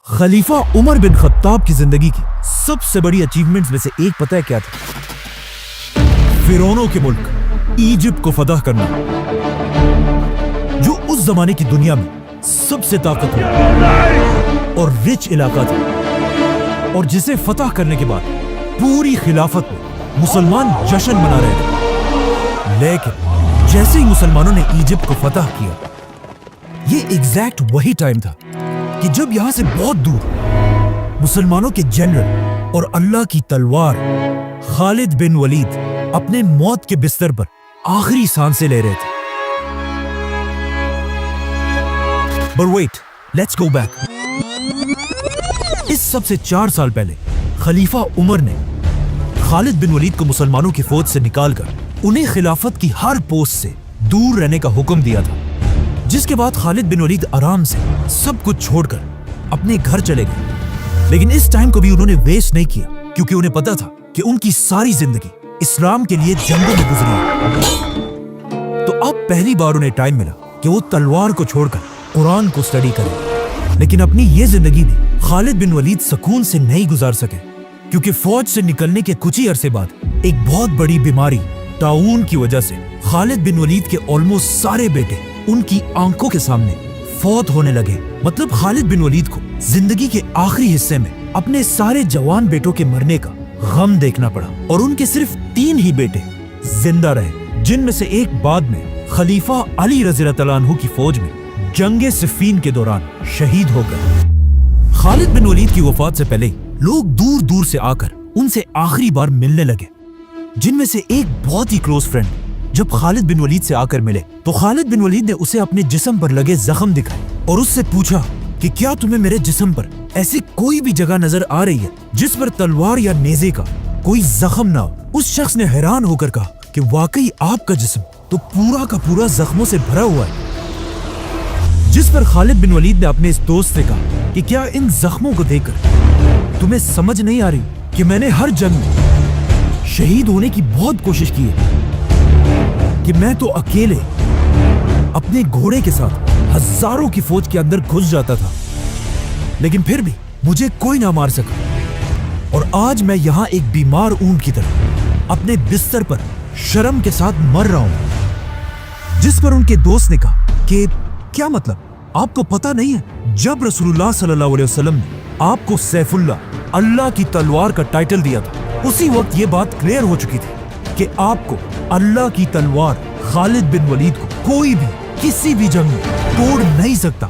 खलीफा Umar bin Khattab की जिंदगी की सबसे बड़ी अचीवमेंट्स में से एक पता है क्या था? फिरौनों के मुल्क इजिप्ट को फतह करना, जो उस जमाने की दुनिया में सबसे ताकतवर और रिच इलाका था और जिसे फतह करने के बाद पूरी खिलाफत में मुसलमान जश्न मना रहे थे। लेकिन जैसे ही मुसलमानों ने इजिप्ट को फतह किया, ये एग्जैक्ट वही टाइम था कि जब यहां से बहुत दूर मुसलमानों के जनरल और अल्लाह की तलवार खालिद बिन वलीद अपने मौत के बिस्तर पर आखिरी सांसें ले रहे थे। But wait, let's go back. इस सबसे 4 साल पहले खलीफा उमर ने खालिद बिन वलीद को मुसलमानों की फौज से निकालकर उन्हें खिलाफत की हर पोस्ट से दूर रहने का हुक्म दिया था, जिसके बाद खालिद बिन वलीद आराम से सब कुछ छोड़कर अपने घर चले गए। लेकिन इस टाइम को भी उन्होंने वेस्ट नहीं किया, क्योंकि उन्हें पता था कि उनकी सारी जिंदगी इस्लाम के लिए जंगों में गुजरी है। तो अब पहली बार उन्हें टाइम मिला कि वो तलवार को छोड़कर कुरान को स्टडी करें। लेकिन अपनी ये जिंदगी भी खालिद बिन वलीद सुकून से नहीं गुजार सके, क्योंकि फौज से निकलने के कुछ ही अरसे बाद एक बहुत बड़ी बीमारी ताउन की वजह से खालिद बिन वलीद के ऑलमोस्ट सारे बेटे उनकी आंखों के सामने फौत होने लगे। मतलब खालिद बिन वलीद को जिंदगी के आखिरी हिस्से में अपने सारे जवान बेटों के मरने का गम देखना पड़ा और उनके सिर्फ 3 ही बेटे जिंदा रहे, जिनमें से एक बाद में खलीफा अली रज़ियल्लाहु अन्हु की फौज में जंगे सिफ़ीन के दौरान शहीद हो गए। खालिद बिन वलीद की वफात से पहले लोग दूर दूर से आकर उनसे आखिरी बार मिलने लगे, जिनमें से एक बहुत ही क्लोज फ्रेंड जब खालिद बिन वलीद से आकर मिले तो खालिद बिन वलीद ने उसे अपने जिस्म पर लगे जख्म दिखाए और उससे पूछा कि क्या तुम्हें मेरे जिस्म पर ऐसी कोई भी जगह नजर आ रही है जिस पर तलवार या नेज़े का कोई जख्म ना हो। उस शख्स ने हैरान होकर कहा कि वाकई आपका जिस्म तो पूरा का पूरा जख्मों से भरा हुआ है। जिस पर खालिद बिन वलीद ने अपने इस दोस्त से कहा कि क्या इन जख्मों को देखकर तुम्हें समझ नहीं आ रही कि मैंने हर जंग में शहीद होने की बहुत कोशिश की है, कि मैं तो अकेले अपने घोड़े के साथ हजारों की फौज के अंदर घुस जाता था, लेकिन फिर भी मुझे कोई ना मार सका और आज मैं यहाँ एक बीमार ऊंट की तरह अपने बिस्तर पर शर्म के साथ मर रहा हूं। जिस पर उनके दोस्त ने कहा कि क्या मतलब, आपको पता नहीं है जब रसूलुल्लाह सल्लल्लाहु अलैहि वसल्लम ने आपको सैफुल्लाह, अल्लाह की तलवार का टाइटल दिया था, उसी वक्त ये बात क्लियर हो चुकी थी कि आपको अल्लाह की तलवार खालिद बिन वलीद को कोई भी किसी भी जंग में तोड़ नहीं सकता।